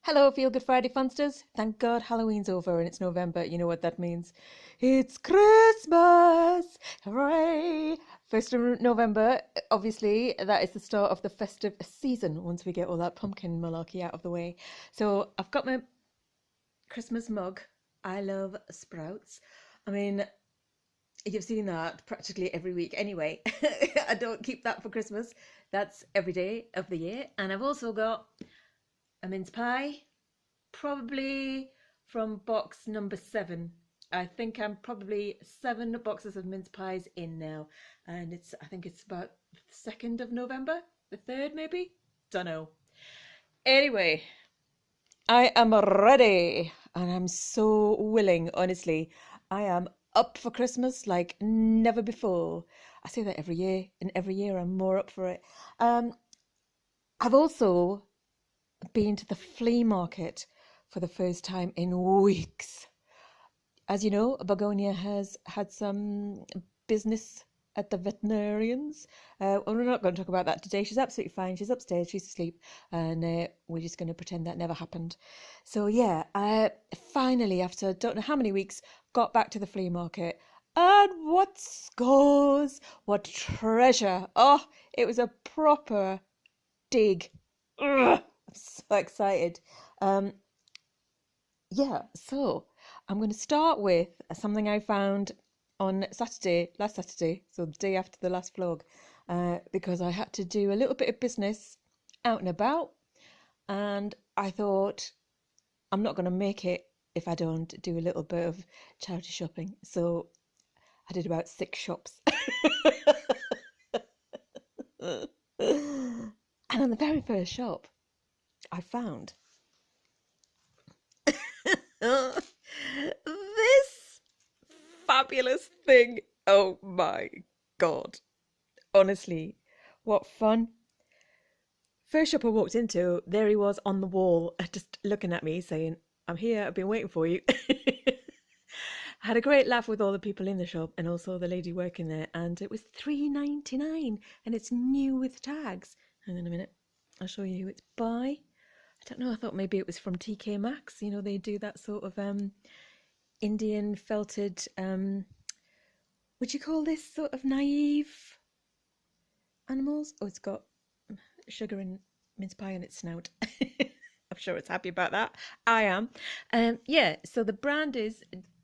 Hello, Feel Good Friday funsters. Thank God Halloween's over and it's November. You know what that means. It's Christmas! Hooray! 1st of November, obviously, that is the start of the festive season once we get all that pumpkin malarkey out of the way. So I've got my Christmas mug. I love sprouts. I mean, you've seen that practically every week anyway. I don't keep that for Christmas. That's every day of the year. And I've also got a mince pie, probably from box number 7. I think I'm probably 7 boxes of mince pies in now, and I think it's about the 2nd of November, the 3rd maybe. Don't know. Anyway, I am ready, and I'm so willing. Honestly, I am up for Christmas like never before. I say that every year, and every year I'm more up for it. I've also been to the flea market for the first time in weeks. As you know, Begonia has had some business at the veterinarians. We're not going to talk about that today. She's absolutely fine. She's upstairs. She's asleep. And we're just going to pretend that never happened. So, yeah, I finally, after don't know how many weeks, got back to the flea market. And what scores! What treasure! Oh, it was a proper dig. Ugh, I'm so excited. Yeah, so I'm going to start with something I found on last Saturday, so the day after the last vlog, because I had to do a little bit of business out and about, and I thought I'm not going to make it if I don't do a little bit of charity shopping. So I did about 6 shops. And on the very first shop, I found this fabulous thing. Oh my God. Honestly, what fun. First shop I walked into, there he was on the wall, just looking at me saying, I'm here, I've been waiting for you. I had a great laugh with all the people in the shop and also the lady working there, and it was $3.99 and it's new with tags. Hang on a minute, I'll show you who it's by. I don't know, I thought maybe it was from TK Maxx. You know, they do that sort of Indian felted, would you call this sort of naive animals? Oh, it's got sugar and mince pie in its snout. I'm sure it's happy about that. I am. Yeah, so the brand is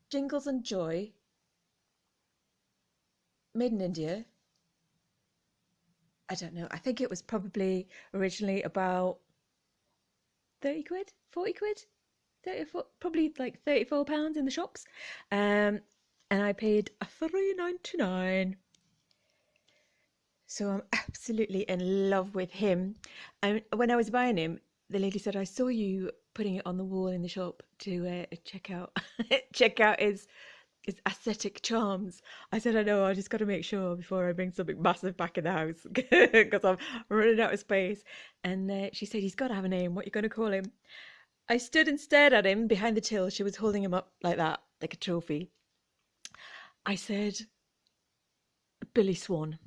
Jingles and Joy, made in India. I don't know. I think it was probably originally about 30 quid, 40 quid, 34, probably like £34 in the shops. And I paid $3.99. So I'm absolutely in love with him. And when I was buying him, the lady said, I saw you putting it on the wall in the shop to check out check out his aesthetic charms. I said, I know, I just got to make sure before I bring something massive back in the house because I'm running out of space. And she said, he's got to have a name. What are you going to call him? I stood and stared at him behind the till. She was holding him up like that, like a trophy. I said, Billy Swan.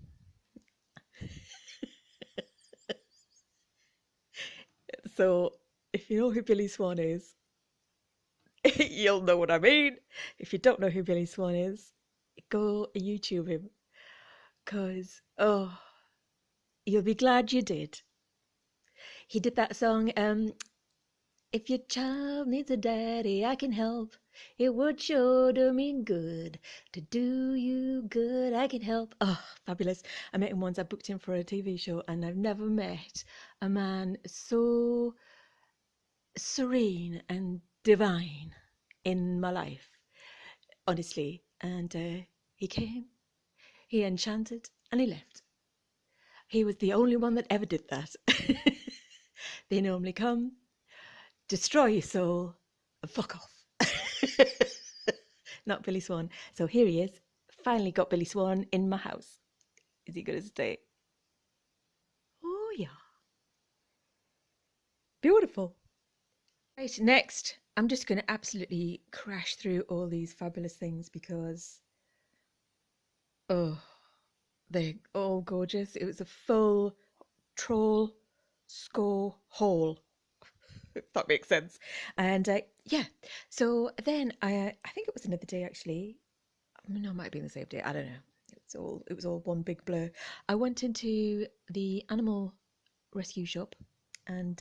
So if you know who Billy Swan is, you'll know what I mean. If you don't know who Billy Swan is, go YouTube him. Because, oh, you'll be glad you did. He did that song, if your child needs a daddy, I can help. It would sure do me good to do you good. I can help. Oh, fabulous. I met him once. I booked him for a TV show, and I've never met a man so serene and divine in my life, honestly. And he came, he enchanted, and he left. He was the only one that ever did that. They normally come, destroy your soul, and fuck off. Not Billy Swan. So here he is. Finally got Billy Swan in my house. Is he going to stay? Oh, yeah. Beautiful. Right, next, I'm just going to absolutely crash through all these fabulous things because, oh, they're all gorgeous. It was a full troll score haul. if that makes sense. And yeah, so then I think it was another day actually. No, it might have been the same day. I don't know. It was all one big blur. I went into the animal rescue shop and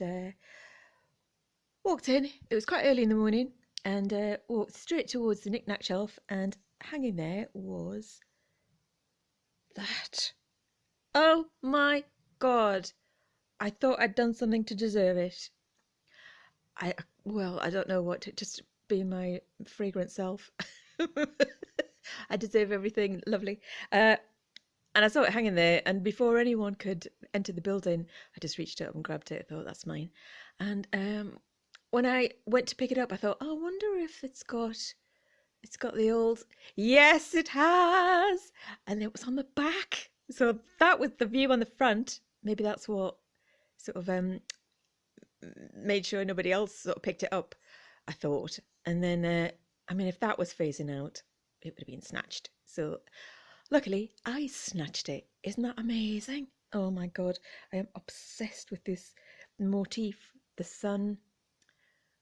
walked in. It was quite early in the morning and walked straight towards the knick-knack shelf, and hanging there was that. Oh my God. I thought I'd done something to deserve it. Well, I don't know what, just being my fragrant self. I deserve everything lovely. And I saw it hanging there, and before anyone could enter the building, I just reached up and grabbed it. I thought, that's mine. And when I went to pick it up, I thought, oh, I wonder if it's got the old, yes, it has. And it was on the back. So that was the view on the front. Maybe that's what sort of made sure nobody else sort of picked it up, I thought. And then, I mean, if that was phasing out, it would have been snatched. So luckily, I snatched it. Isn't that amazing? Oh my God, I am obsessed with this motif, the sun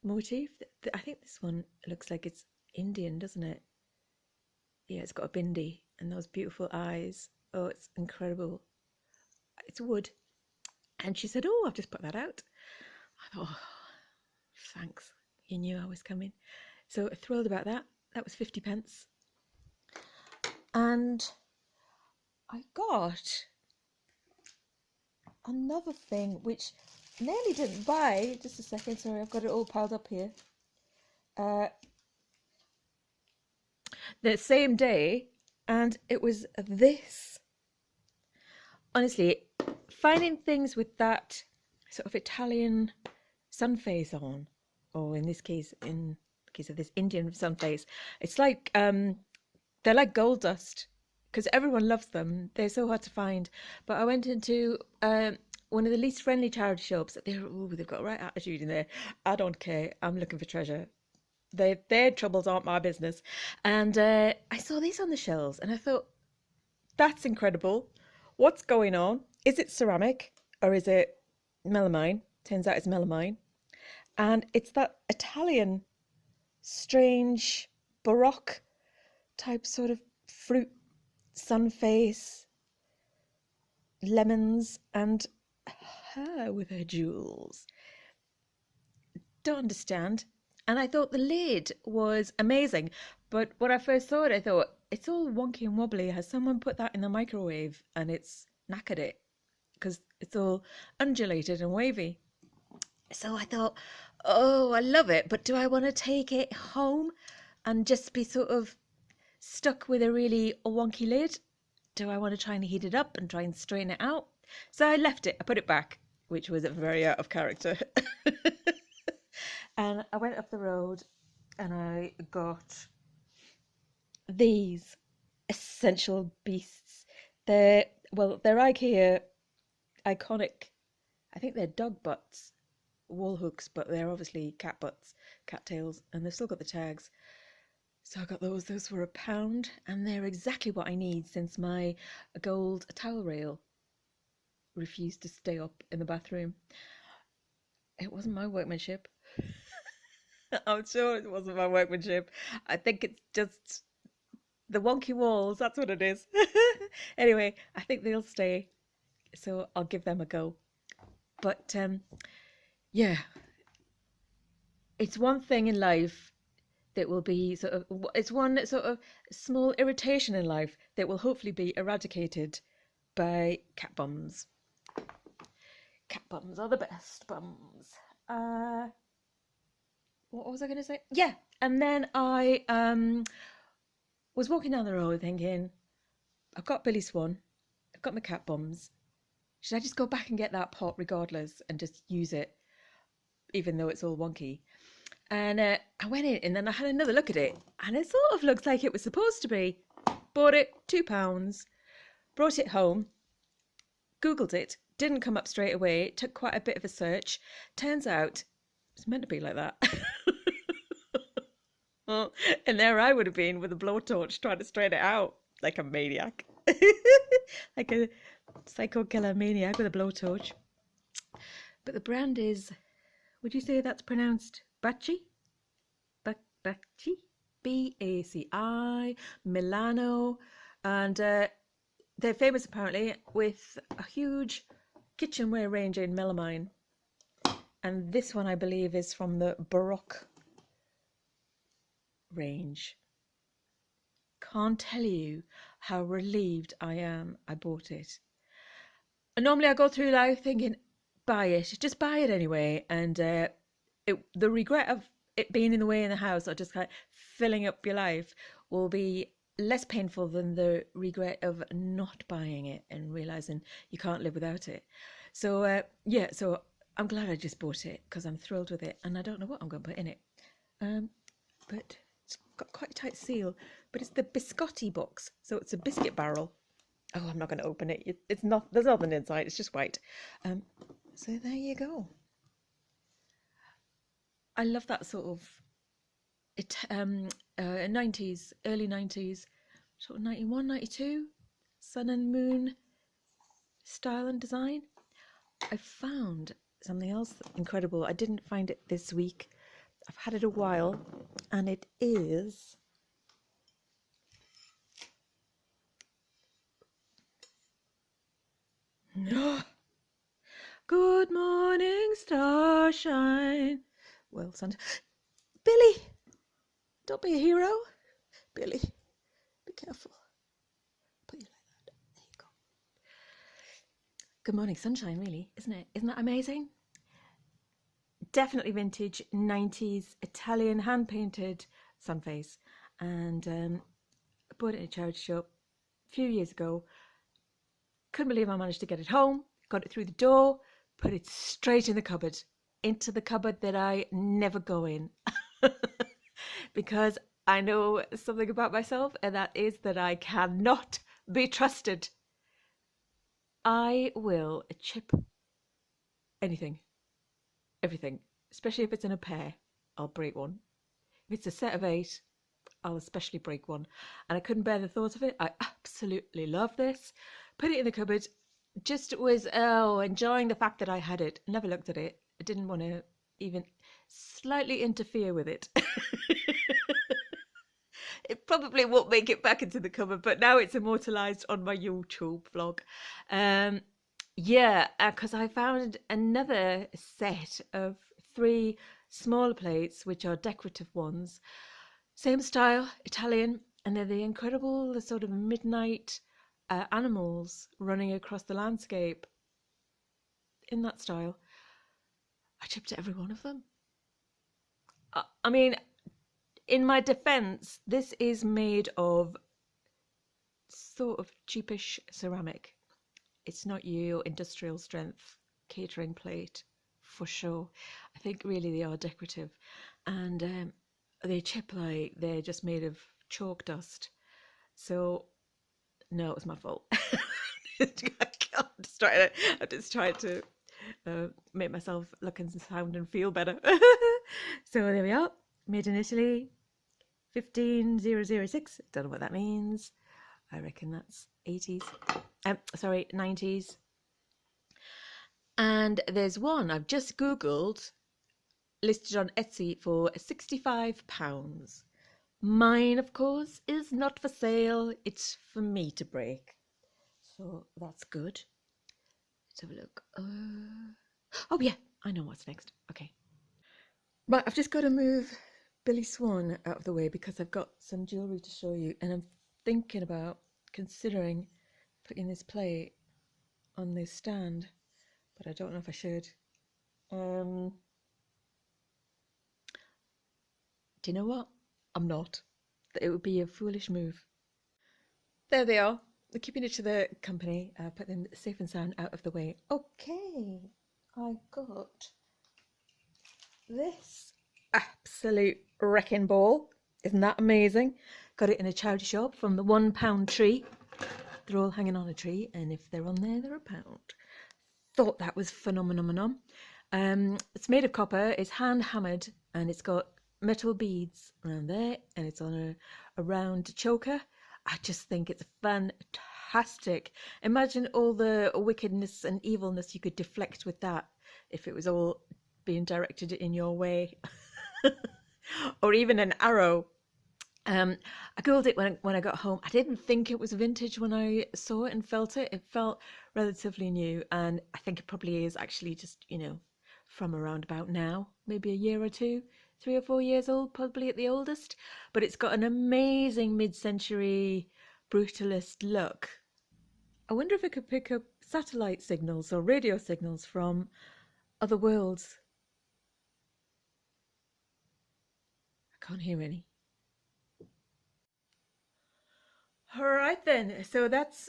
motif. I think this one looks like it's Indian, doesn't it? Yeah, it's got a bindi and those beautiful eyes. Oh, it's incredible. It's wood. And she said, oh, I've just put that out. I thought, oh, thanks. You knew I was coming. So thrilled about that. That was 50p. And I got another thing which I nearly didn't buy. Just a second, sorry, I've got it all piled up here. The same day, and it was this. Honestly, finding things with that sort of Italian Sunface on, or in this case, in the case of this Indian Sunface, it's like they're like gold dust because everyone loves them. They're so hard to find. But I went into one of the least friendly charity shops. They've got a right attitude in there. I don't care. I'm looking for treasure. Their troubles aren't my business. And I saw these on the shelves and I thought, that's incredible. What's going on? Is it ceramic or is it melamine? Turns out it's melamine. And it's that Italian strange Baroque type sort of fruit, Sunface, lemons, and her with her jewels. Don't understand. And I thought the lid was amazing. But when I first saw it, I thought, it's all wonky and wobbly. Has someone put that in the microwave and it's knackered it? Because it's all undulated and wavy. So I thought, oh, I love it. But do I want to take it home and just be sort of stuck with a really wonky lid? Do I want to try and heat it up and try and strain it out? So I left it. I put it back, which was very out of character. And I went up the road and I got these essential beasts. They're IKEA iconic. I think they're dog butts, wall hooks, but they're obviously cat butts, cat tails, and they've still got the tags. So I got those. Those were £1, and they're exactly what I need since my gold towel rail refused to stay up in the bathroom. It wasn't my workmanship. I'm sure it wasn't my workmanship. I think it's just the wonky walls. That's what it is. Anyway, I think they'll stay. So I'll give them a go. But yeah, it's one thing in life that will be it's one sort of small irritation in life that will hopefully be eradicated by cat bums. Cat bums are the best bums. What was I going to say? Yeah, and then I was walking down the road thinking, I've got Billy Swan, I've got my cat bums. Should I just go back and get that pot regardless and just use it, even though it's all wonky? And I went in and then I had another look at it, and it sort of looks like it was supposed to be. Bought it, £2, brought it home, Googled it, didn't come up straight away. It took quite a bit of a search. Turns out it's meant to be like that. Well, and there I would have been with a blowtorch trying to straighten it out like a maniac. Like a psycho killer maniac with a blowtorch. But the brand is Would you say that's pronounced Baci? Baci? B-A-C-I, Milano. And they're famous apparently with a huge kitchenware range in melamine. And this one I believe is from the Baroque range. Can't tell you how relieved I am I bought it. And normally I go through life thinking, buy it, just buy it anyway. And the regret of it being in the way in the house or just kind of filling up your life will be less painful than the regret of not buying it and realizing you can't live without it. So yeah, so I'm glad I just bought it because I'm thrilled with it, and I don't know what I'm going to put in it. But it's got quite a tight seal. But it's the biscotti box, so it's a biscuit barrel. Oh, I'm not going to open it. It's not. There's nothing inside. It's just white. So there you go. I love that sort of 90s, early 90s, sort of 91, 92, sun and moon style and design. I found something else incredible. I didn't find it this week. I've had it a while, and it is Good morning, starshine. Well, son, Billy, don't be a hero. Billy, be careful. Put you like that. There you go. Good morning, sunshine, really, isn't it? Isn't that amazing? Definitely vintage 90s Italian hand-painted Sunface. And I bought it in a charity shop a few years ago. Couldn't believe I managed to get it home. Got it through the door, put it straight in the cupboard. Into the cupboard that I never go in. Because I know something about myself, and that is that I cannot be trusted. I will chip anything, everything, especially if it's in a pair. I'll break one. If it's a set of 8, I'll especially break one. And I couldn't bear the thought of it. I absolutely love this. Put it in the cupboard. Just was enjoying the fact that I had it. Never looked at it. I didn't want to even slightly interfere with it. It probably won't make it back into the cupboard, but now it's immortalized on my YouTube vlog. Yeah, because I found another set of 3 smaller plates, which are decorative ones. Same style, Italian, and they're the incredible, the sort of midnight animals running across the landscape in that style. I chipped every one of them. I mean, in my defense, this is made of sort of cheapish ceramic. It's not your industrial strength catering plate for sure. I think really they are decorative, and they chip like they're just made of chalk dust. So no, it was my fault. I'm just trying to make myself look and sound and feel better. So there we are. Made in Italy, 15006. Don't know what that means. I reckon that's 80s. Sorry, 90s. And there's one I've just Googled, listed on Etsy for £65. Mine, of course, is not for sale. It's for me to break. So that's good. Let's have a look. Oh, yeah, I know what's next. Okay. Right, I've just got to move Billy Swan out of the way because I've got some jewellery to show you. And I'm thinking about considering putting this plate on this stand. But I don't know if I should. Do you know what? I'm not. It would be a foolish move. There they are. We're keeping it to the company. Put them safe and sound out of the way. Okay, I got this absolute wrecking ball. Isn't that amazing? Got it in a charity shop from the £1 tree. They're all hanging on a tree, and if they're on there, they're £1. Thought that was phenomenon. It's made of copper. It's hand hammered, and it's got metal beads around there, and it's on a round choker. I just think it's fantastic. Imagine all the wickedness and evilness you could deflect with that if it was all being directed in your way, or even an arrow. I googled it when I got home. I didn't think it was vintage when I saw it and felt it. It felt relatively new, and I think it probably is actually just, from around about now, maybe a year or two, 3 or 4 years old, probably at the oldest. But it's got an amazing mid-century brutalist look. I wonder if it could pick up satellite signals or radio signals from other worlds. I can't hear any. All right then, so that's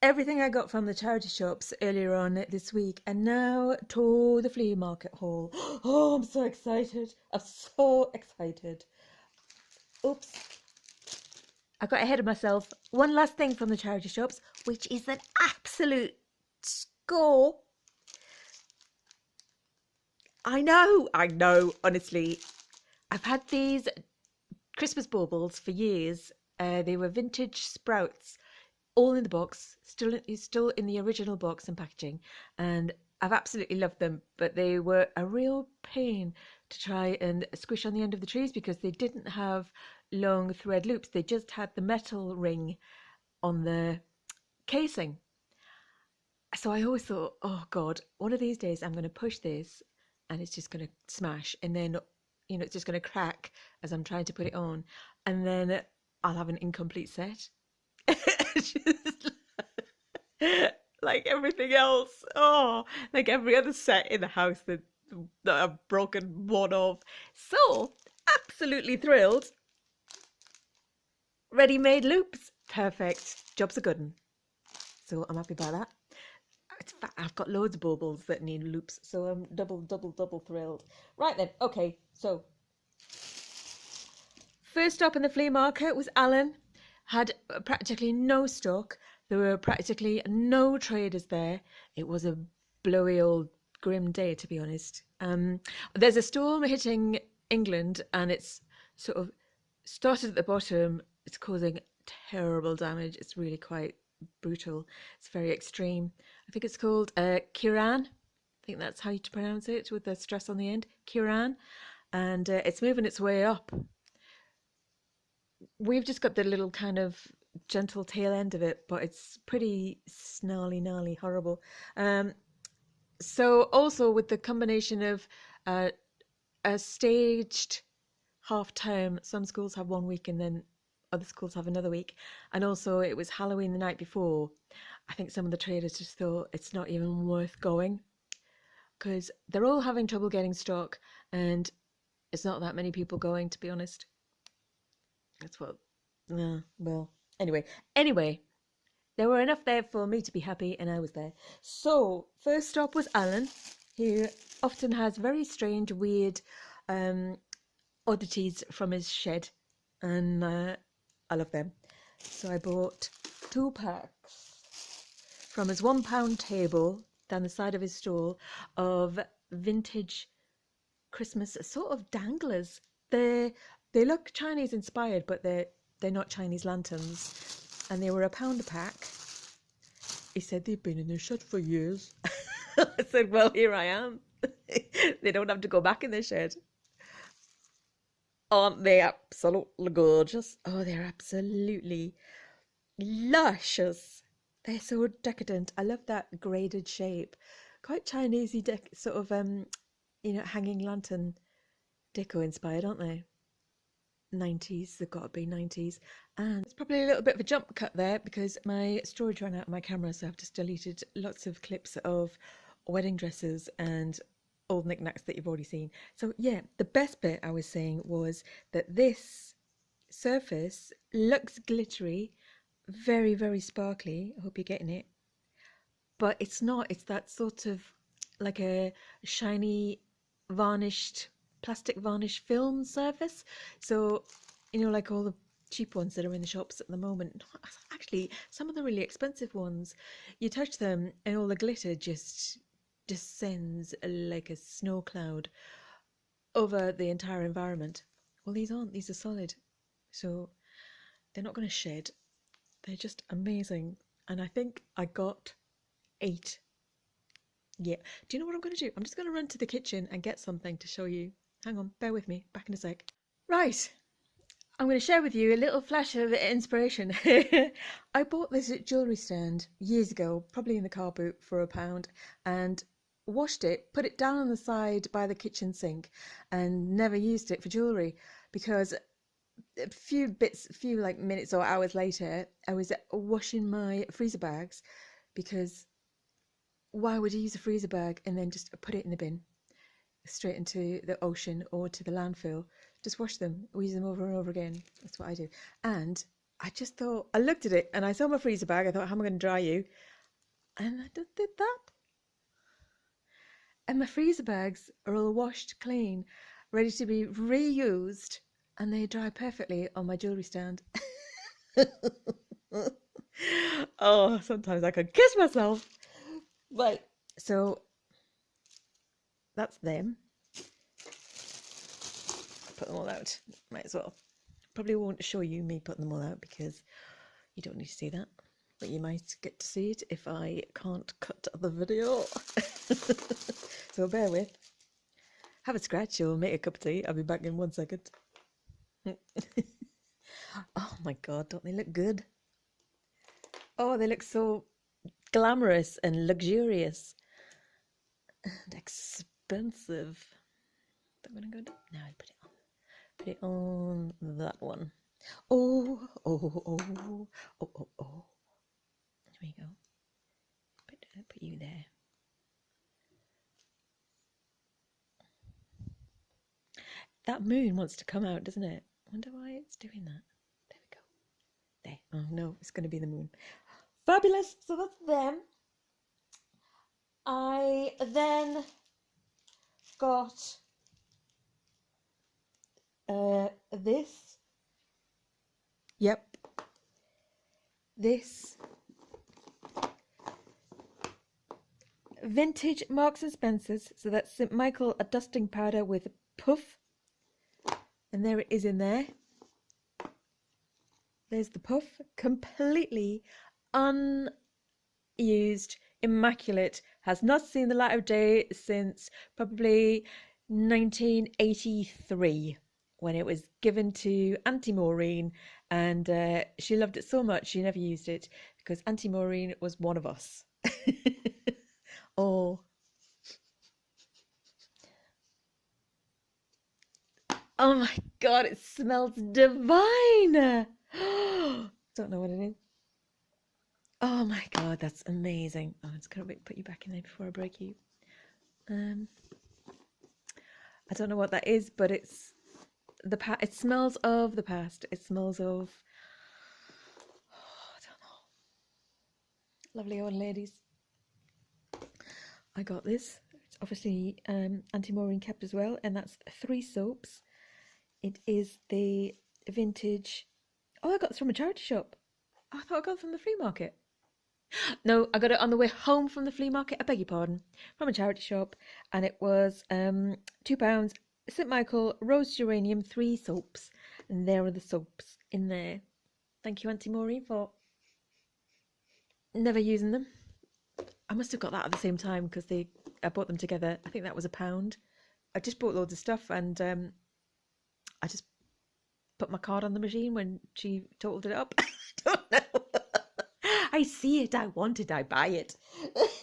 everything I got from the charity shops earlier on this week, and now to the flea market haul. Oh, I'm so excited. I'm so excited. Oops. I got ahead of myself. One last thing from the charity shops, which is an absolute score. I know, honestly. I've had these Christmas baubles for years. They were vintage sprouts, all in the box, still in the original box and packaging, and I've absolutely loved them. But they were a real pain to try and squish on the end of the trees because they didn't have long thread loops. They just had the metal ring on the casing. So I always thought, oh God, one of these days I'm going to push this and it's just going to smash, and then it's just going to crack as I'm trying to put it on, and then I'll have an incomplete set. Just like everything else. Oh, like every other set in the house that I've broken one of. So, absolutely thrilled. Ready-made loops. Perfect. Job's a good one. So I'm happy about that. I've got loads of baubles that need loops, so I'm double thrilled. Right then, okay, so first up in the flea market was Alan. Had practically no stock. There were practically no traders there. It was a blowy old grim day, to be honest. There's a storm hitting England, and it's sort of started at the bottom. It's causing terrible damage. It's really quite brutal. It's very extreme. I think it's called Kiran. I think that's how you pronounce it, with the stress on the end. Kiran. And it's moving its way up. We've just got the little kind of gentle tail end of it, but it's pretty gnarly, horrible. So also with the combination of a staged half term, some schools have 1 week and then other schools have another week, and also it was Halloween the night before. I think some of the traders just thought it's not even worth going because they're all having trouble getting stock, and it's not that many people going, to be honest. That's what, well, anyway, there were enough there for me to be happy, and I was there. So, first stop was Alan, who often has very strange, weird oddities from his shed, and I love them. So I bought 2 packs from his £1 table down the side of his stall of vintage Christmas sort of danglers. They look Chinese inspired, but they're not Chinese lanterns, and they were £1 a pack. He said they've been in their shed for years. I said, well, here I am. They don't have to go back in their shed. Aren't they absolutely gorgeous? Oh, they're absolutely luscious. They're so decadent. I love that graded shape. Quite Chinesey sort of hanging lantern deco inspired, aren't they? 90s, they've got to be 90s. And it's probably a little bit of a jump cut there because my storage ran out of my camera, so I've just deleted lots of clips of wedding dresses and old knickknacks that you've already seen. So yeah, the best bit I was saying was that this surface looks glittery, very, very sparkly. I hope you're getting it. But it's not. It's that sort of like a shiny, varnished, plastic varnish film surface. So, like all the cheap ones that are in the shops at the moment. Actually, some of the really expensive ones, you touch them and all the glitter just descends like a snow cloud over the entire environment. Well, these aren't. These are solid. So they're not going to shed. They're just amazing. And I think I got 8. Yeah. Do you know what I'm going to do? I'm just going to run to the kitchen and get something to show you. Hang on, bear with me. Back in a sec. Right. I'm going to share with you a little flash of inspiration. I bought this jewellery stand years ago, probably in the car boot for £1, and washed it, put it down on the side by the kitchen sink, and never used it for jewellery because a few like minutes or hours later, I was washing my freezer bags because why would you use a freezer bag and then just put it in the bin straight into the ocean or to the landfill? Just wash them, we use them over and over again. That's what I do. And I just thought, I looked at it and I saw my freezer bag. I thought, how am I going to dry you? And I just did that. And my freezer bags are all washed clean, ready to be reused, and they dry perfectly on my jewellery stand. Oh, sometimes I could kiss myself. Right, so that's them. Put them all out. Might as well. Probably won't show you me putting them all out because you don't need to see that. But you might get to see it if I can't cut the video. So bear with. Have a scratch or make a cup of tea. I'll be back in 1 second. Oh my god, don't they look good? Oh, they look so glamorous and luxurious and expensive. I'm gonna go down. Now I put it on. Put it on that one. Oh. There we go. Put you there. That moon wants to come out, doesn't it? I wonder why it's doing that. There we go. There. Oh no, it's going to be the moon. Fabulous. So that's them. I then got this. Yep. This vintage Marks and Spencer's. So that's St. Michael, a dusting powder with puff. And there it is in there. There's the puff, completely unused, immaculate, has not seen the light of day since probably 1983 when it was given to Auntie Maureen, and she loved it so much she never used it because Auntie Maureen was one of us. Oh. Oh my god, it smells divine! Don't know what it is. Oh my god, that's amazing. Oh, I'm just gonna put you back in there before I break you. I don't know what that is, but it's it smells of the past. It smells of, I don't know. Lovely old ladies. I got this. It's obviously Auntie Maureen kept as well, and that's 3 soaps. It is the vintage. Oh, I got this from a charity shop. I thought I got it from the flea market. No, I got it on the way home from the flea market. I beg your pardon. From a charity shop, and it was £2. St. Michael Rose Geranium 3 soaps, and there are the soaps in there. Thank you, Auntie Maureen, for never using them. I must have got that at the same time because I bought them together. I think that was £1. I just bought loads of stuff, and I just put my card on the machine when she totaled it up. I don't know. I see it, I want it, I buy it. Is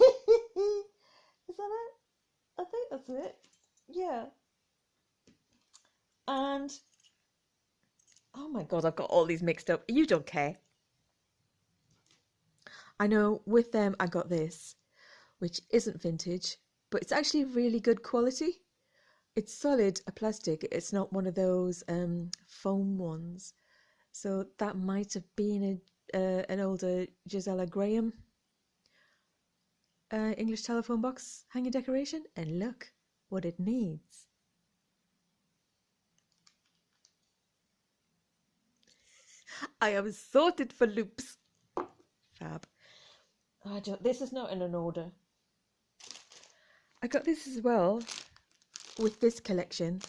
that it? I think that's it. Yeah. And oh my god, I've got all these mixed up. You don't care. I know with them I got this, which isn't vintage, but it's actually really good quality. It's solid plastic. It's not one of those foam ones. So that might have been an older Gisela Graham English telephone box hanging decoration. And look what it needs. I am sorted for loops. Fab. This is not in an order. I got this as well with this collection.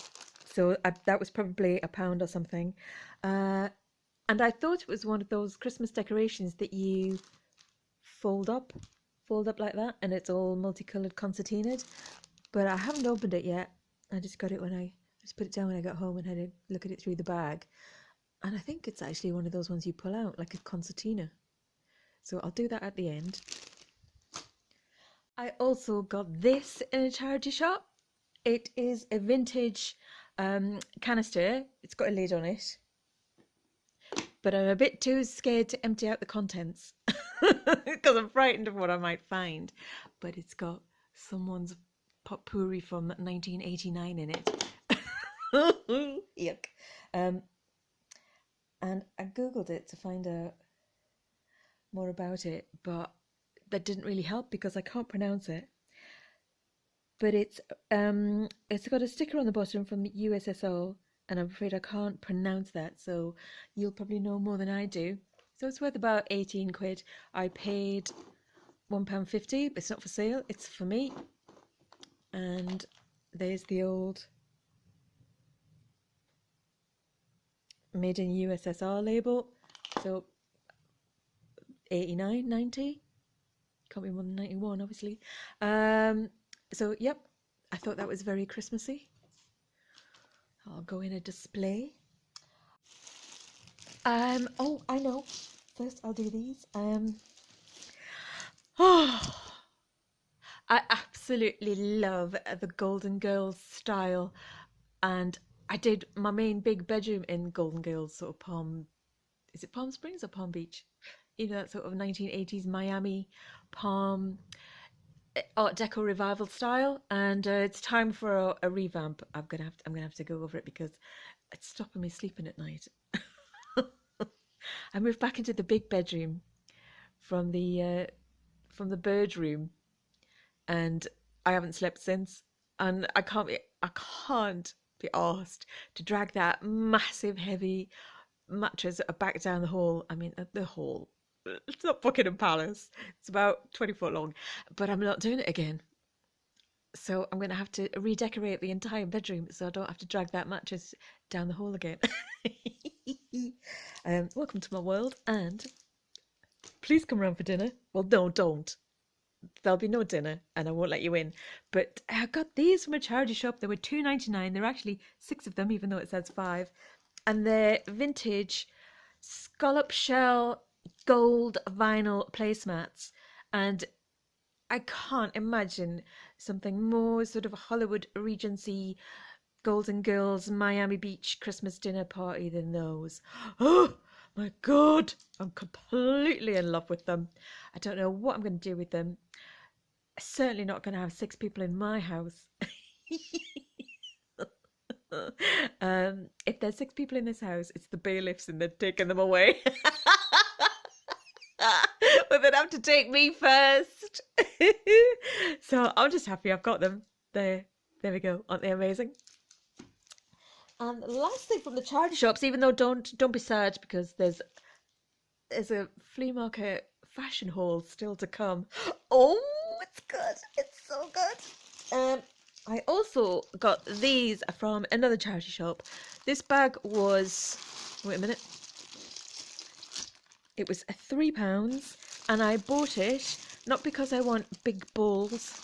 So that was probably £1 or something. And I thought it was one of those Christmas decorations that you fold fold up like that, and it's all multicolored concertinaed. But I haven't opened it yet. I just got it when I just put it down when I got home and had a look at it through the bag. And I think it's actually one of those ones you pull out, like a concertina. So I'll do that at the end. I also got this in a charity shop. It is a vintage canister. It's got a lid on it. But I'm a bit too scared to empty out the contents because I'm frightened of what I might find. But it's got someone's potpourri from 1989 in it. Yuck. And I googled it to find out more about it, but that didn't really help because I can't pronounce it. But it's got a sticker on the bottom from the USSR, and I'm afraid I can't pronounce that, so you'll probably know more than I do. So it's worth about 18 quid. I paid £1.50, but it's not for sale, it's for me. And there's the old made in USSR label. So 89, 90. Can't be more than 91, obviously. So, yep, I thought that was very Christmassy. I'll go in a display. Oh, I know. First, I'll do these. I absolutely love the Golden Girls style, and I did my main big bedroom in Golden Girls, sort of Palm Springs or Palm Beach? You know, that sort of 1980s Miami Palm Art Deco revival style, and it's time for a revamp. I'm gonna have to go over it because it's stopping me sleeping at night. I moved back into the big bedroom from the bird room, and I haven't slept since. And I can't be asked to drag that massive heavy mattress back down the hall. I mean, the hall. It's not Buckingham Palace. It's about 20 foot long, but I'm not doing it again. So I'm going to have to redecorate the entire bedroom so I don't have to drag that mattress down the hall again. Welcome to my world, and please come round for dinner. Well, no, don't. There'll be no dinner and I won't let you in. But I got these from a charity shop. There were £2.99. There are actually 6 of them, even though it says 5. And they're vintage scallop shell gold vinyl placemats, and I can't imagine something more sort of Hollywood Regency Golden Girls Miami Beach Christmas dinner party than those. Oh my god, I'm completely in love with them. I don't know what I'm going to do with them. Certainly not going to have 6 people in my house. If there's 6 people in this house, it's the bailiffs and they're taking them away. Well, they'd have to take me first. So I'm just happy I've got them. There we go. Aren't they amazing? And the last thing from the charity shops, even though don't be sad because there's a flea market fashion haul still to come. Oh, it's good. It's so good. I also got these from another charity shop. This bag was, wait a minute. It was £3, and I bought it not because I want big balls,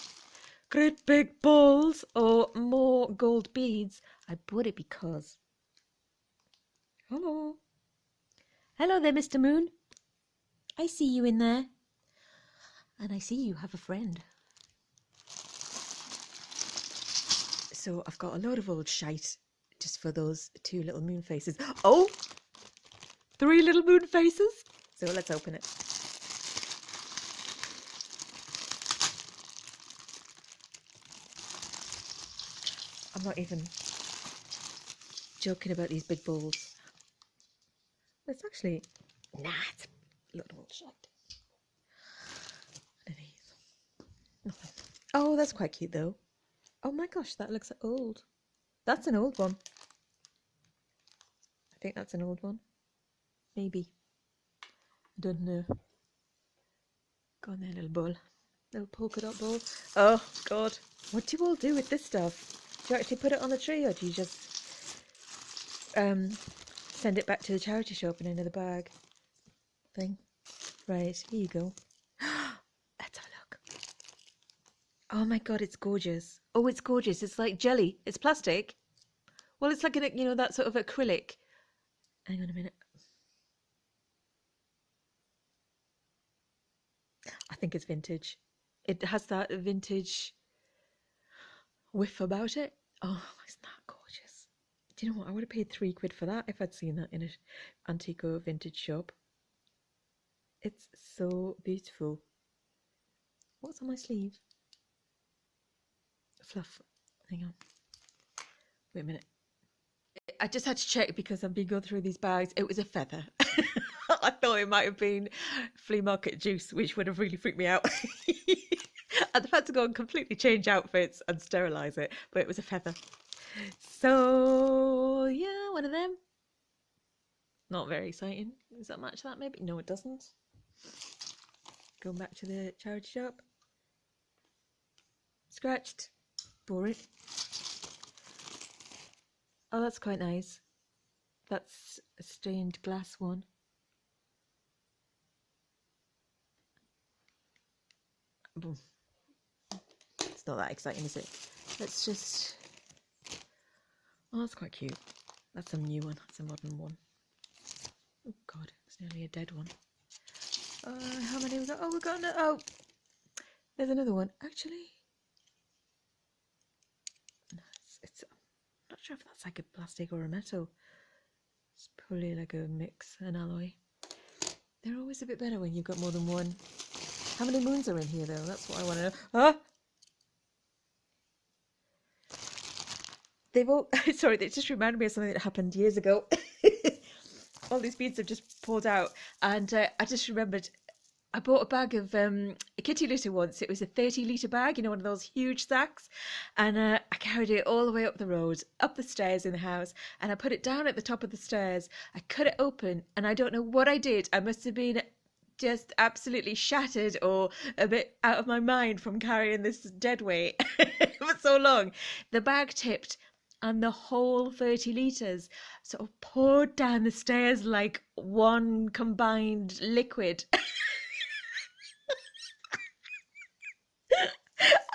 great big balls, or more gold beads. I bought it because... Hello there, Mr. Moon. I see you in there. And I see you have a friend. So I've got a load of old shite just for those 2 little moon faces. Oh! 3 little moon faces? So let's open it. I'm not even joking about these big balls. It's actually... Nah, it's a lot of old shite. What are these? Nothing. Oh, that's quite cute though. Oh my gosh, that looks old. That's an old one. I think that's an old one. Maybe. I don't know. Go on there, little ball. Little polka dot ball. Oh, God. What do you all do with this stuff? Do you actually put it on the tree, or do you just send it back to the charity shop in another bag thing? Right, here you go. Let's have a look. Oh my God, it's gorgeous. Oh, it's gorgeous. It's like jelly. It's plastic. Well, it's like that sort of acrylic. Hang on a minute. I think it's vintage. It has that vintage whiff about it. Oh, isn't that gorgeous? Do you know what? I would have paid £3 for that if I'd seen that in an Antico vintage shop. It's so beautiful. What's on my sleeve? Fluff. Hang on. Wait a minute. I just had to check because I've been going through these bags. It was a feather. I thought it might have been flea market juice, which would have really freaked me out. I'd have had to go and completely change outfits and sterilise it, but it was a feather. So, yeah, one of them. Not very exciting. Does that match that maybe? No, it doesn't. Going back to the charity shop. Scratched. Boring. Oh, that's quite nice. That's a stained glass one. Boom. It's not that exciting, is it? Let's just... Oh, that's quite cute. That's a new one. That's a modern one. Oh, God. It's nearly a dead one. How many was that? Oh, we got another... Oh! There's another one. Actually... It's... I'm not sure if that's like a plastic or a metal. It's probably like a mix, an alloy. They're always a bit better when you've got more than one. How many moons are in here, though? That's what I want to know. Ah! They've all... Sorry, they just reminded me of something that happened years ago. All these beads have just poured out. And I just remembered... I bought a bag of a kitty litter once. It was a 30-litre bag, one of those huge sacks. And I carried it all the way up the road, up the stairs in the house. And I put it down at the top of the stairs. I cut it open and I don't know what I did. I must have been just absolutely shattered or a bit out of my mind from carrying this dead weight for so long. The bag tipped and the whole 30 litres sort of poured down the stairs like one combined liquid.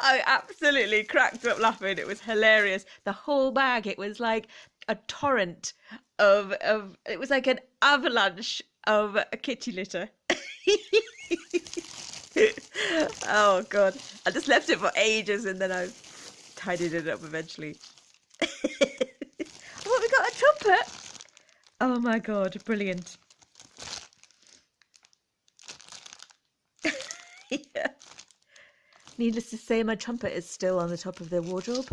I absolutely cracked up laughing. It was hilarious. The whole bag, it was like a torrent of it was like an avalanche of a kitty litter. Oh God. I just left it for ages and then I tidied it up eventually. Oh, we got a trumpet. Oh my God, brilliant. Yeah. Needless to say, my trumpet is still on the top of the wardrobe.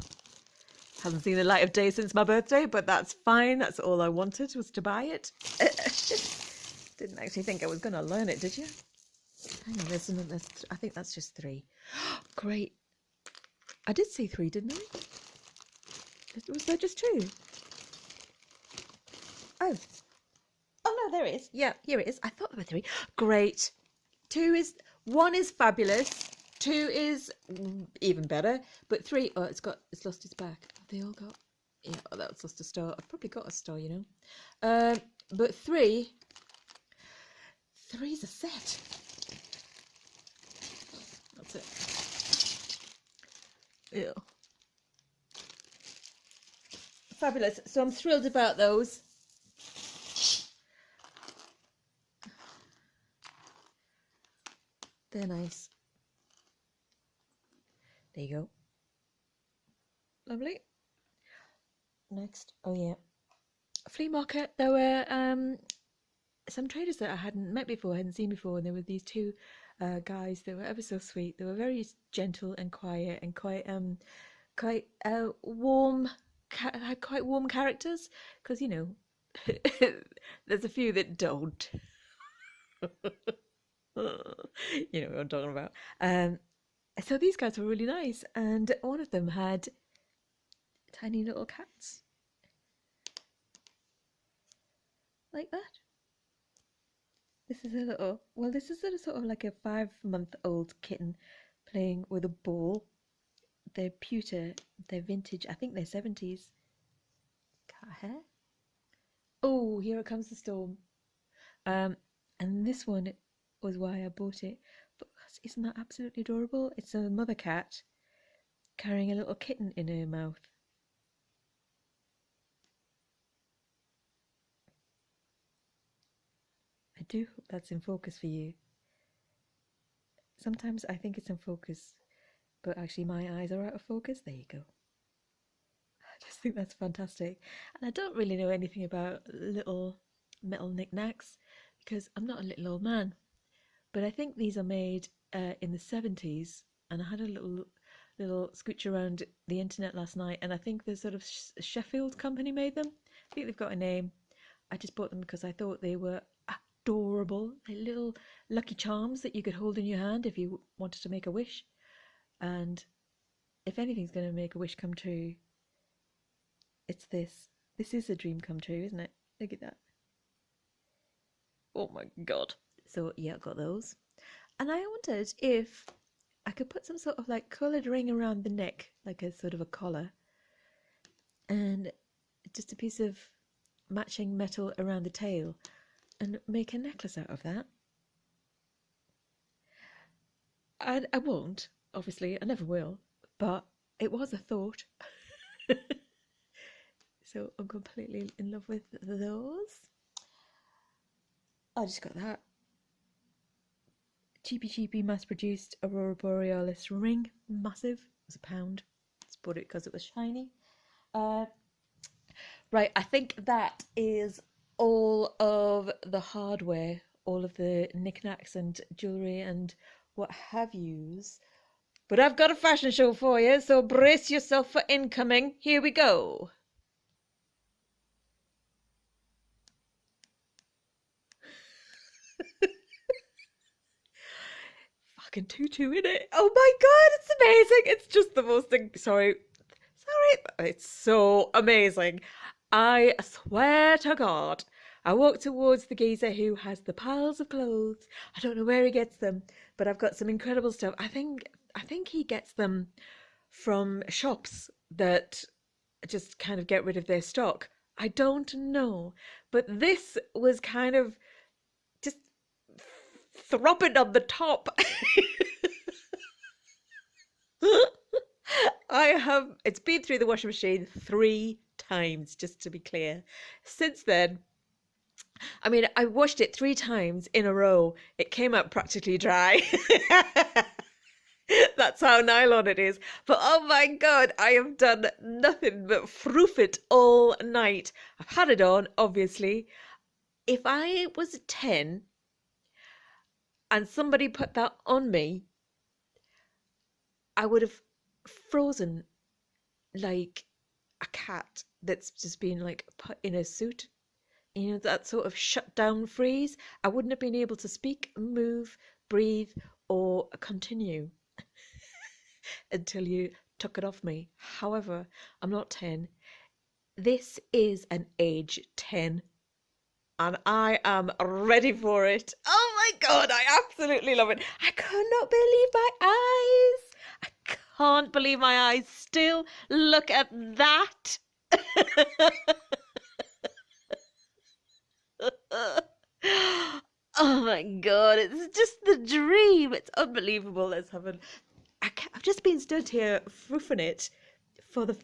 Hasn't seen the light of day since my birthday, but that's fine. That's all I wanted, was to buy it. Didn't actually think I was going to learn it, did you? Hang on, I think that's just 3. Great. I did say 3, didn't I? Was there just 2? Oh. Oh, no, there it is. Yeah, here it is. I thought there were 3. Great. 1 is fabulous. 2 is even better, but 3, oh, it's lost its back. Have they all got? Yeah, oh, that's lost a star. I've probably got a star, but 3's a set. That's it. Yeah. Fabulous. So I'm thrilled about those. They're nice. There you go. Lovely. Next, oh yeah, flea market. There were some traders that I hadn't met before, hadn't seen before, and there were these 2 guys that were ever so sweet. They were very gentle and quiet and quite warm. Had quite warm characters, because there's a few that don't. You know what I'm talking about. So these guys were really nice, and one of them had tiny little cats like that. This is a sort of like a 5-month-old kitten playing with a ball. They're pewter, they're vintage. I think they're 70s. Cat hair. Oh, here it comes the storm. And this one was why I bought it. But isn't that absolutely adorable? It's a mother cat, carrying a little kitten in her mouth. I do hope that's in focus for you. Sometimes I think it's in focus, but actually my eyes are out of focus. There you go. I just think that's fantastic. And I don't really know anything about little metal knickknacks because I'm not a little old man. But I think these are made in the 70s, and I had a little scooch around the internet last night, and I think the sort of Sheffield company made them. I think they've got a name. I just bought them because I thought they were adorable. They're little Lucky Charms that you could hold in your hand if you wanted to make a wish. And if anything's going to make a wish come true, it's this. This is a dream come true, isn't it? Look at that. Oh my god. So yeah, I got those. And I wondered if I could put some sort of like coloured ring around the neck, like a sort of a collar, and just a piece of matching metal around the tail, and make a necklace out of that. I won't, obviously, I never will, but it was a thought. So I'm completely in love with those. I just got that. Cheapy mass-produced Aurora Borealis ring. Massive. It was £1. Just bought it because it was shiny. Right, I think that is all of the hardware, all of the knickknacks and jewellery and what have yous. But I've got a fashion show for you, so brace yourself for incoming. Here we go. Fucking tutu in it. Oh my god, it's amazing. It's just the most thing. Sorry, it's so amazing. I swear to God, I walk towards the geezer who has the piles of clothes. I don't know where he gets them, but I've got some incredible stuff. I think he gets them from shops that just kind of get rid of their stock. I don't know, but this was kind of just throbbing on the top. It's been through the washing machine 3 times, just to be clear. Since then, I mean, I washed it 3 times in a row. It came out practically dry. That's how nylon it is. But oh my God, I have done nothing but froof it all night. I've had it on, obviously. If I was 10 and somebody put that on me, I would have frozen like a cat that's just been like put in a suit. You know, that sort of shut down freeze. I wouldn't have been able to speak, move, breathe, or continue until you took it off me. However, I'm not 10. This is an age 10. And I am ready for it. Oh my God, I absolutely love it. I could not believe my eyes. I can't believe my eyes still. Look at that. Oh my God, it's just the dream. It's unbelievable. Let's have I've just been stood here froofing it for the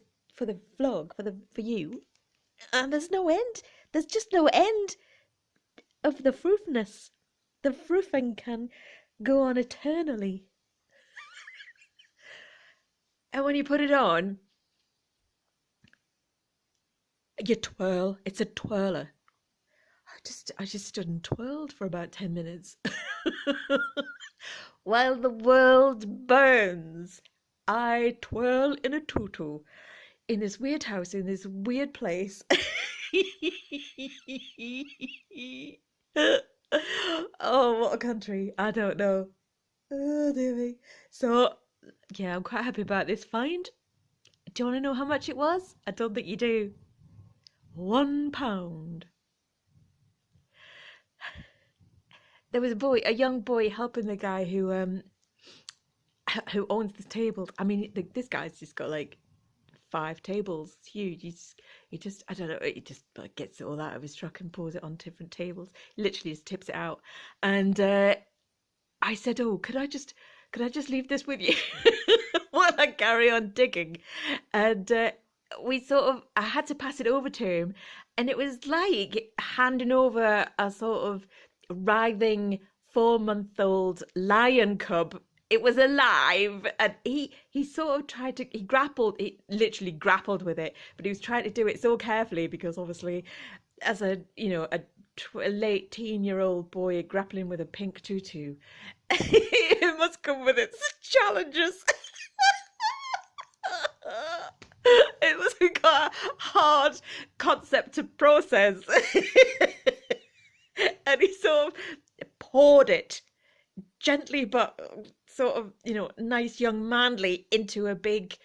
vlog, for you. And there's no end. There's just no end of the froofness. The froofing can go on eternally. And when you put it on, you twirl. It's a twirler. I just stood and twirled for about 10 minutes. While the world burns, I twirl in a tutu in this weird house, in this weird place. Oh, what a country. I don't know. Oh, dear me. So, yeah, I'm quite happy about this find. Do you want to know how much it was? I don't think you do. £1. There was a young boy helping the guy who owns this table. I mean, this guy's just got like 5 tables. It's huge. He just I don't know. He just like gets it all out of his truck and pours it on different tables. He literally just tips it out. And I said, "Oh, could I just leave this with you?" while I carry on digging. And I had to pass it over to him, and it was like handing over a sort of writhing 4-month-old lion cub. It was alive, and he sort of tried to, he literally grappled with it, but he was trying to do it so carefully because obviously, as a a late teen-year-old boy grappling with a pink tutu, it must come with its challenges. It was a hard concept to process. And he sort of poured it gently but sort of, nice young manly into a big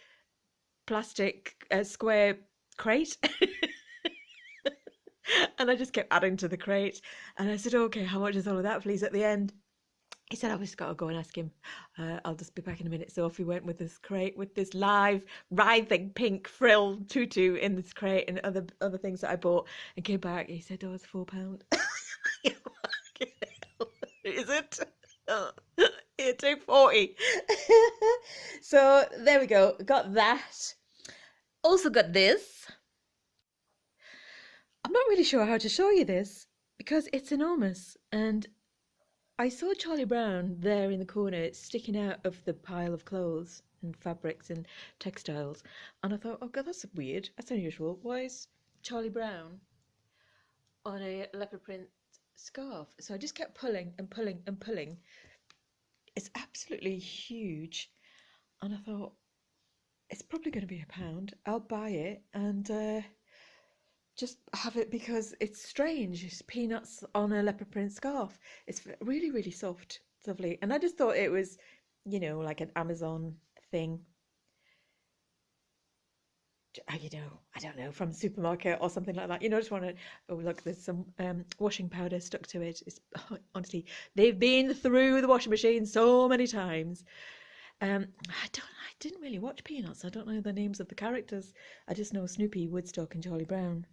plastic square crate. And I just kept adding to the crate. And I said, okay, how much is all of that, please, at the end? He said, I've just got to go and ask him. I'll just be back in a minute. So off he went with this crate, with this live, writhing pink frill tutu in this crate and other things that I bought, and came back. He said, oh, it's £4. Is it? Here, take 40. So there we go. Got that. Also got this. I'm not really sure how to show you this because it's enormous, and I saw Charlie Brown there in the corner sticking out of the pile of clothes and fabrics and textiles, and I thought, oh god, that's weird, that's unusual. Why is Charlie Brown on a leopard print scarf? So I just kept pulling and pulling and pulling. It's absolutely huge, and I thought, it's probably going to be £1. I'll buy it and just have it because it's strange. It's peanuts on a leopard print scarf. It's really, really soft. It's lovely. And I just thought it was, like an Amazon thing. I don't know, from a supermarket or something like that. Just want to, oh, look, there's some washing powder stuck to it. It's honestly, they've been through the washing machine so many times. I didn't really watch Peanuts. I don't know the names of the characters. I just know Snoopy, Woodstock, and Charlie Brown.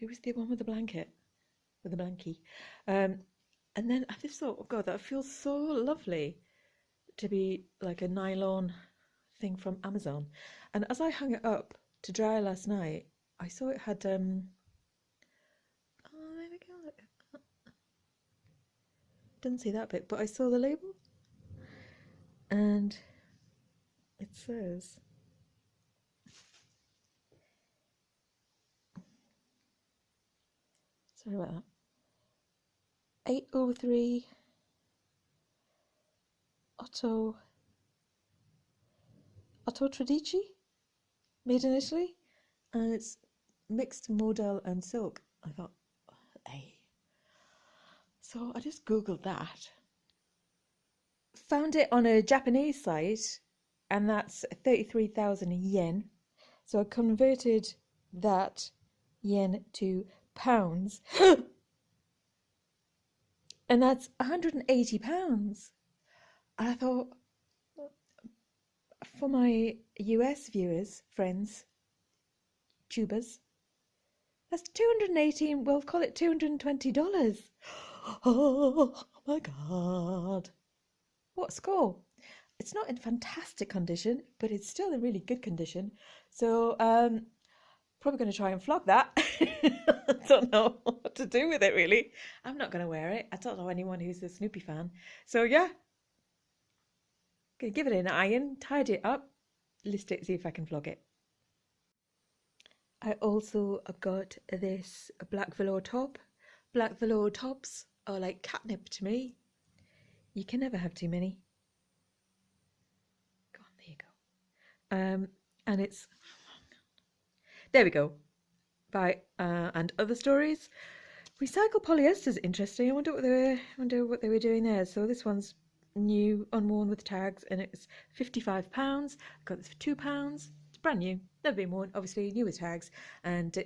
Who was the one with the blanket? With the blankie. And then I just thought, oh god, that feels so lovely to be like a nylon thing from Amazon. And as I hung it up to dry last night, I saw it had oh, there we go. Didn't see that bit, but I saw the label, and it says, sorry about that, 803 Otto Tradici, made in Italy, and it's mixed modal and silk. I thought, hey. So I just googled that, found it on a Japanese site, and that's 33,000 yen. So I converted that yen to pounds, and that's £180. And I thought, for my US viewers, friends, tubers, that's 218, we'll call it $220. Oh my god. What a score. It's not in fantastic condition, but it's still in really good condition. So probably going to try and flog that. I don't know what to do with it, really. I'm not going to wear it. I don't know anyone who's a Snoopy fan. So yeah, gonna give it an iron, tidy it up, list it, see if I can flog it. I also got this black velour top. Black velour tops are like catnip to me. You can never have too many. Go on, there you go. And it's, there we go. By and other stories. Recycled polyester is interesting. I wonder what they were doing there. So this one's new, unworn with tags, and it's £55. I got this for £2. It's brand new, never been worn, obviously new with tags, and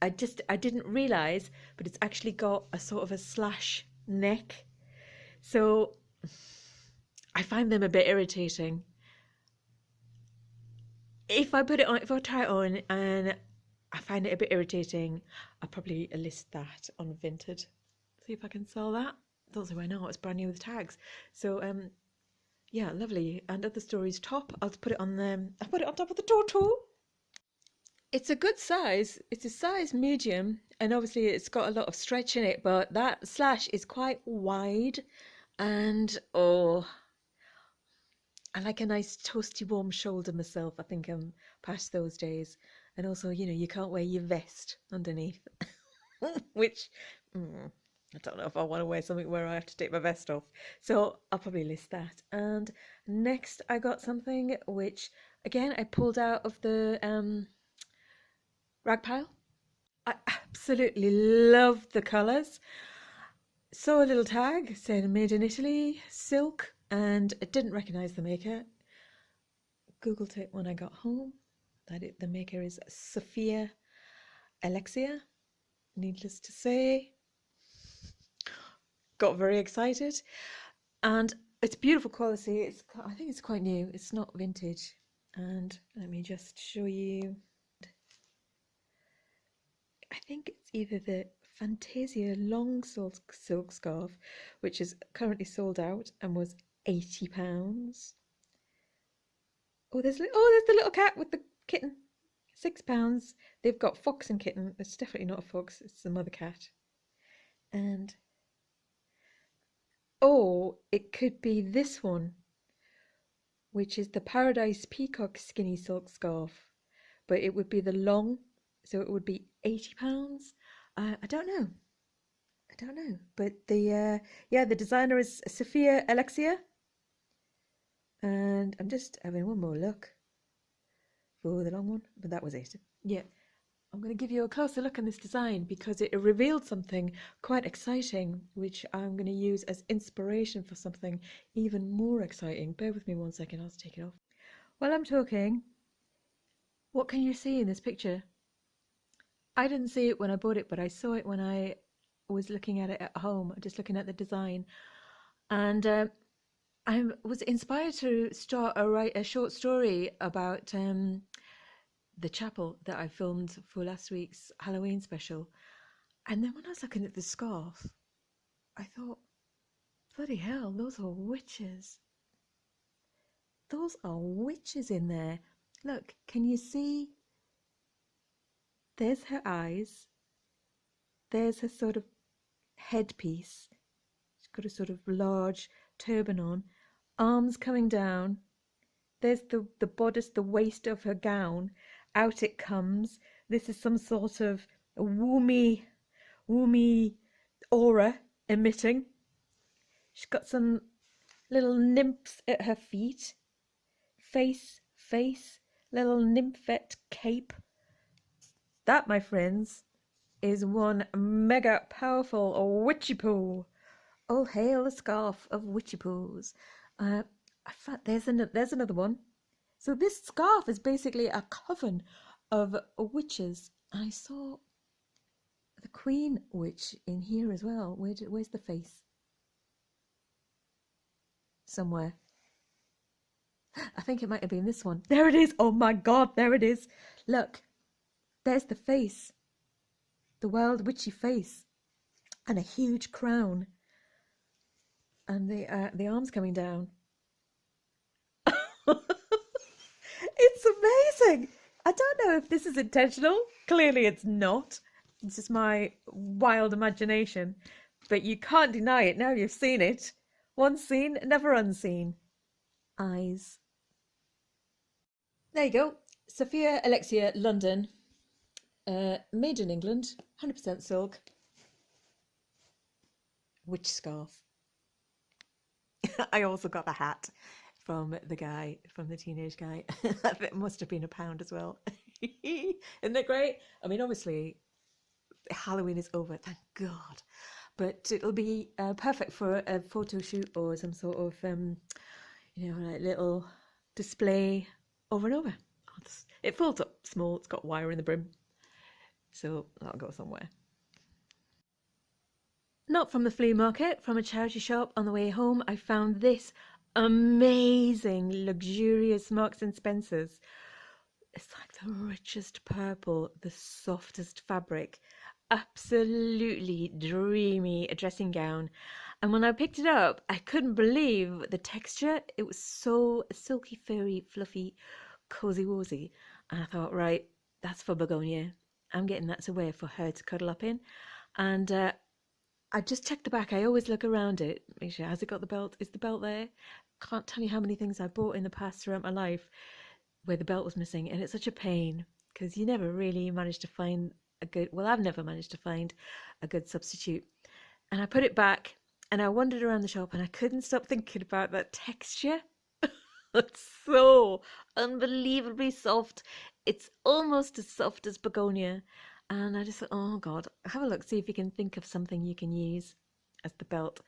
I didn't realise, but it's actually got a sort of a slash neck, so I find them a bit irritating. If I try it on and I find it a bit irritating, I'll probably list that on Vinted, see if I can sell that. Don't see why not, it's brand new with tags. So yeah, lovely. And Other Stories top. I'll put it on I'll put it on top of the toto. It's a good size. It's a size medium, and obviously it's got a lot of stretch in it, but that slash is quite wide. And oh, I like a nice toasty warm shoulder myself. I think I'm past those days. And also, you can't wear your vest underneath, which I don't know if I want to wear something where I have to take my vest off. So I'll probably list that. And next I got something which, again, I pulled out of the rag pile. I absolutely love the colours. Saw a little tag saying made in Italy, silk, and I didn't recognise the maker. Googled it when I got home. The maker is Sophia Alexia. Needless to say, got very excited, and it's beautiful quality. I think it's quite new. It's not vintage. And let me just show you. I think it's either the Fantasia long silk scarf, which is currently sold out and was £80. Oh, there's the little cat with the kitten, £6. They've got fox and kitten. It's definitely not a fox. It's the mother cat. And oh, it could be this one, which is the Paradise Peacock skinny silk scarf, but it would be the long, so it would be £80. I don't know, but the designer is Sophia Alexia, and I'm just having one more look for the long one, but that was it. Yeah, I'm going to give you a closer look on this design because it revealed something quite exciting, which I'm going to use as inspiration for something even more exciting. Bear with me 1 second, I'll take it off. While I'm talking, what can you see in this picture? I didn't see it when I bought it, but I saw it when I was looking at it at home, just looking at the design. And I was inspired to write a short story about the chapel that I filmed for last week's Halloween special. And then when I was looking at the scarf, I thought, bloody hell, those are witches. Those are witches in there. Look, can you see? There's her eyes. There's her sort of headpiece. She's got a sort of large turban on. Arms coming down. There's the bodice, the waist of her gown. Out it comes. This is some sort of woomy aura emitting. She's got some little nymphs at her feet. Face, little nymphette cape. That, my friends, is one mega powerful witchy poo. All hail the scarf of witchy poos. In fact, there's another one. So this scarf is basically a coven of witches. I saw the Queen Witch in here as well. Where's the face? Somewhere. I think it might have been this one. There it is. Oh my God, there it is. Look, there's the face. The wild witchy face. And a huge crown. And the arms coming down. It's amazing. I don't know if this is intentional. Clearly it's not. It's just my wild imagination. But you can't deny it now you've seen it. Once seen, never unseen. Eyes. There you go. Sophia Alexia, London. Made in England. 100% silk. Witch scarf. I also got a hat from the teenage guy. That must have been £1 as well. Isn't it great? I mean, obviously, Halloween is over, thank God. But it'll be perfect for a photo shoot or some sort of, like little display over and over. It folds up small, it's got wire in the brim. So that'll go somewhere. Not from the flea market, from a charity shop on the way home, I found this amazing, luxurious Marks and Spencer's. It's like the richest purple, the softest fabric, absolutely dreamy dressing gown. And when I picked it up, I couldn't believe the texture. It was so silky, furry, fluffy, cozy wozy. And I thought, right, that's for Begonia. I'm getting that to wear for her to cuddle up in. And I just checked the back. I always look around it, make sure, has it got the belt? Is the belt there? Can't tell you how many things I bought in the past throughout my life where the belt was missing. And it's such a pain because you never really manage to find a good, well, I've never managed to find a good substitute. And I put it back and I wandered around the shop and I couldn't stop thinking about that texture. It's so unbelievably soft. It's almost as soft as begonia. And I just thought, oh God, have a look, see if you can think of something you can use as the belt.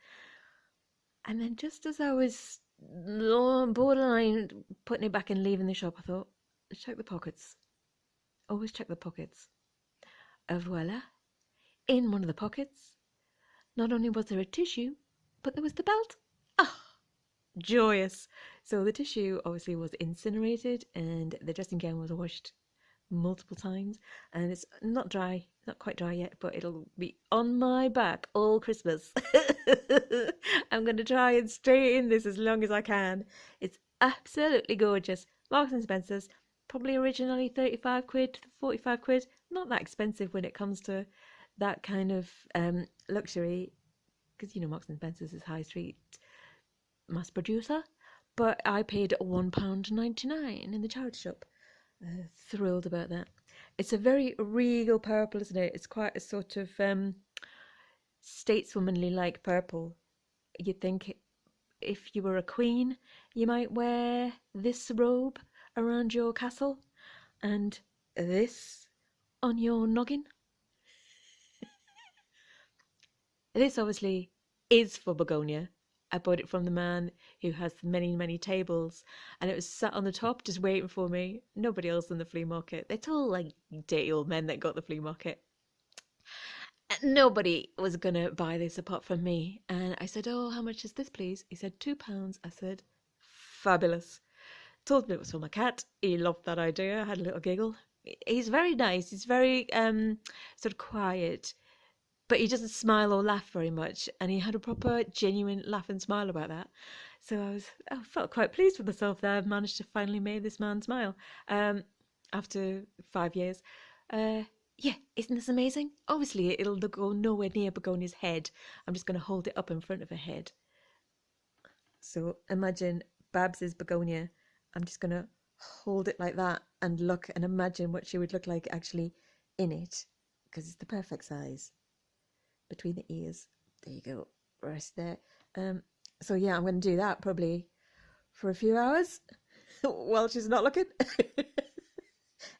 And then just as I was borderline putting it back and leaving the shop, I thought, check the pockets. Always check the pockets. Voila. In one of the pockets, not only was there a tissue, but there was the belt. Ah, joyous. So the tissue obviously was incinerated and the dressing gown was washed multiple times and it's not dry, not quite dry yet, but it'll be on my back all Christmas. I'm going to try and stay in this as long as I can. It's absolutely gorgeous. Marks and Spencer's, probably originally 35 quid, 45 quid. Not that expensive when it comes to that kind of luxury, because you know Marks and Spencer's is high street mass producer, but I paid £1.99 in the charity shop. Thrilled about that. It's a very regal purple, isn't it? It's quite a sort of stateswomanly like purple. You'd think if you were a queen, you might wear this robe around your castle and this on your noggin. This obviously is for begonia. I bought it from the man who has many, many tables, and it was sat on the top just waiting for me. Nobody else in the flea market. It's all like dirty old men that got the flea market. Nobody was going to buy this apart from me. And I said, oh, how much is this, please? He said, £2. I said, fabulous. Told me it was for my cat. He loved that idea. I had a little giggle. He's very nice. He's very sort of quiet. But he doesn't smile or laugh very much, and he had a proper, genuine laugh and smile about that. So I felt quite pleased with myself that I've managed to finally make this man smile after 5 years. Yeah, isn't this amazing? Obviously, it'll go nowhere near Begonia's head. I'm just going to hold it up in front of her head. So imagine Babs's Begonia. I'm just going to hold it like that and look and imagine what she would look like actually in it, because it's the perfect size. Between the ears, there you go, right there. So yeah, I'm going to do that probably for a few hours while she's not looking.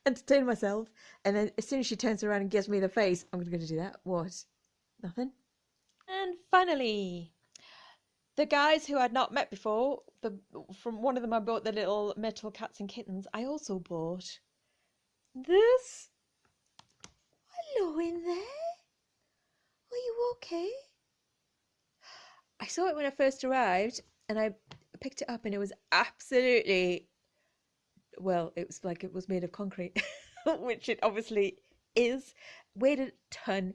Entertain myself, and then as soon as she turns around and gives me the face, I'm going to do that. What? Nothing. And finally, the guys who I'd not met before, from one of them I bought the little metal cats and kittens. I also bought this. Hello in there. Are you okay? I saw it when I first arrived and I picked it up and it was absolutely, well, it was like it was made of concrete, which it obviously is. Weighed a ton.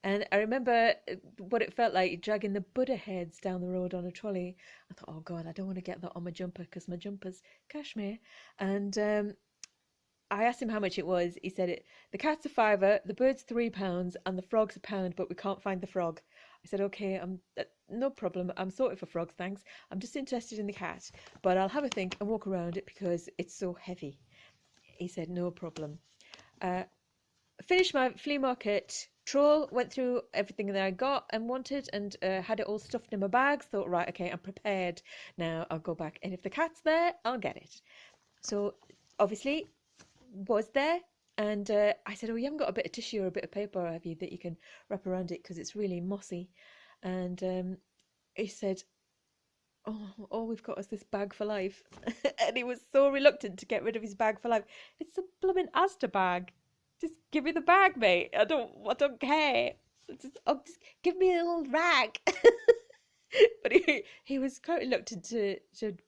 And I remember what it felt like dragging the Buddha heads down the road on a trolley. I thought, oh God, I don't want to get that on my jumper because my jumper's cashmere. And I asked him how much it was. He said the cat's £5, the bird's £3, and the frog's £1, but we can't find the frog. I said, okay, no problem. I'm sorted for frogs, thanks. I'm just interested in the cat, but I'll have a think and walk around it because it's so heavy. He said, no problem. Finished my flea market trawl, went through everything that I got and wanted and had it all stuffed in my bags. Thought, right, okay, I'm prepared. Now I'll go back. And if the cat's there, I'll get it. So obviously was there, and I said, oh, you haven't got a bit of tissue or a bit of paper, have you, that you can wrap around it because it's really mossy? And he said, oh, all we've got is this bag for life. And he was so reluctant to get rid of his bag for life. It's a blooming Asda bag. Just give me the bag, mate. I don't care. Just give me a little rag. But he was quite reluctant to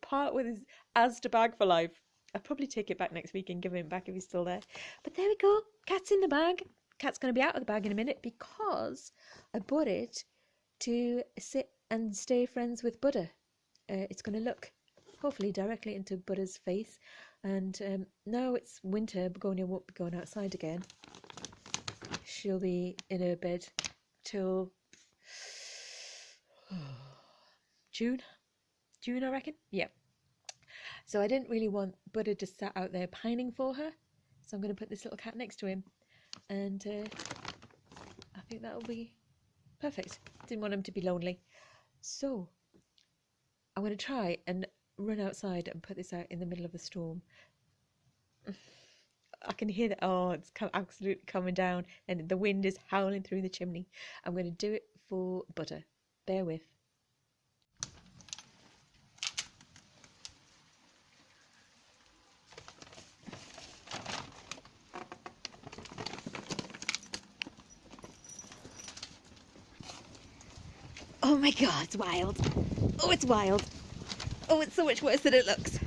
part with his Asda bag for life. I'll probably take it back next week and give him back if he's still there. But there we go. Cat's in the bag. Cat's going to be out of the bag in a minute because I bought it to sit and stay friends with Butter. It's going to look hopefully directly into Butter's face. And now it's winter, Begonia won't be going outside again. She'll be in her bed till June, I reckon. Yeah. So I didn't really want Butter just sat out there pining for her. So I'm going to put this little cat next to him. And I think that'll be perfect. Didn't want him to be lonely. So I'm going to try and run outside and put this out in the middle of a storm. I can hear that. Oh, it's absolutely coming down and the wind is howling through the chimney. I'm going to do it for Butter. Bear with. Oh my God, it's wild. Oh, it's wild. Oh, it's so much worse than it looks.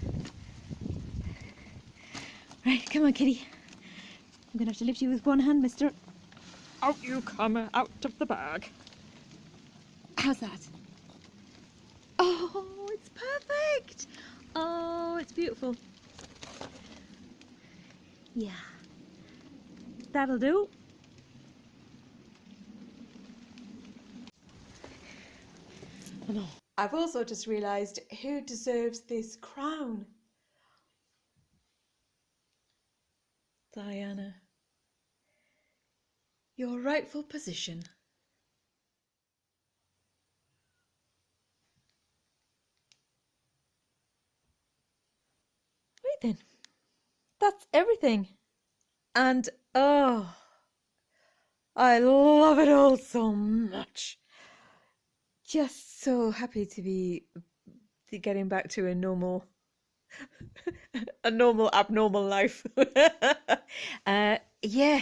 Right, come on, kitty. I'm gonna have to lift you with one hand, mister. Out you come, out of the bag. How's that? Oh, it's perfect. Oh, it's beautiful. Yeah. That'll do. Oh, no. I've also just realised who deserves this crown. Diana. Your rightful position. Right then. That's everything. And oh, I love it all so much. Just so happy to be getting back to a normal abnormal life. Yeah,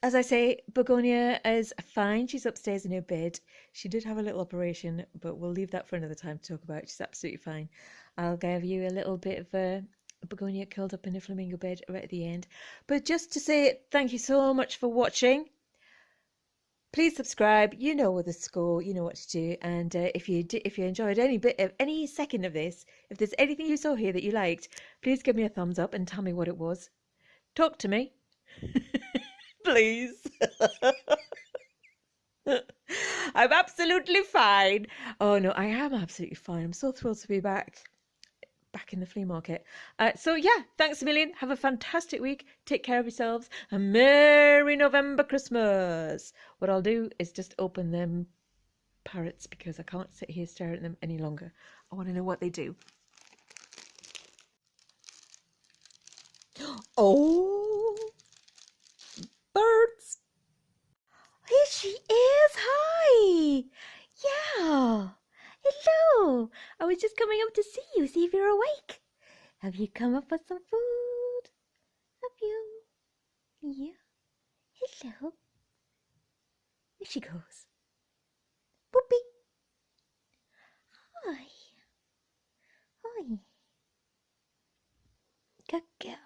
as I say, Begonia is fine. She's upstairs in her bed. She did have a little operation, but we'll leave that for another time to talk about. She's absolutely fine. I'll give you a little bit of Begonia curled up in a flamingo bed right at the end. But just to say thank you so much for watching. Please subscribe. You know what the score. You know what to do. And if you enjoyed any second of this, if there's anything you saw here that you liked, please give me a thumbs up and tell me what it was. Talk to me, please. I'm absolutely fine. Oh no, I am absolutely fine. I'm so thrilled to be back in the flea market. So yeah, thanks a million. Have a fantastic week. Take care of yourselves. And Merry November Christmas. What I'll do is just open them parrots because I can't sit here staring at them any longer. I want to know what they do. Oh, birds. Here she is. Hi. Yeah. Hello. I was just coming up to see if you're awake. Have you come up with some food? Have you? Yeah. Hello. There she goes. Boopy. Hi. Hi. Good girl.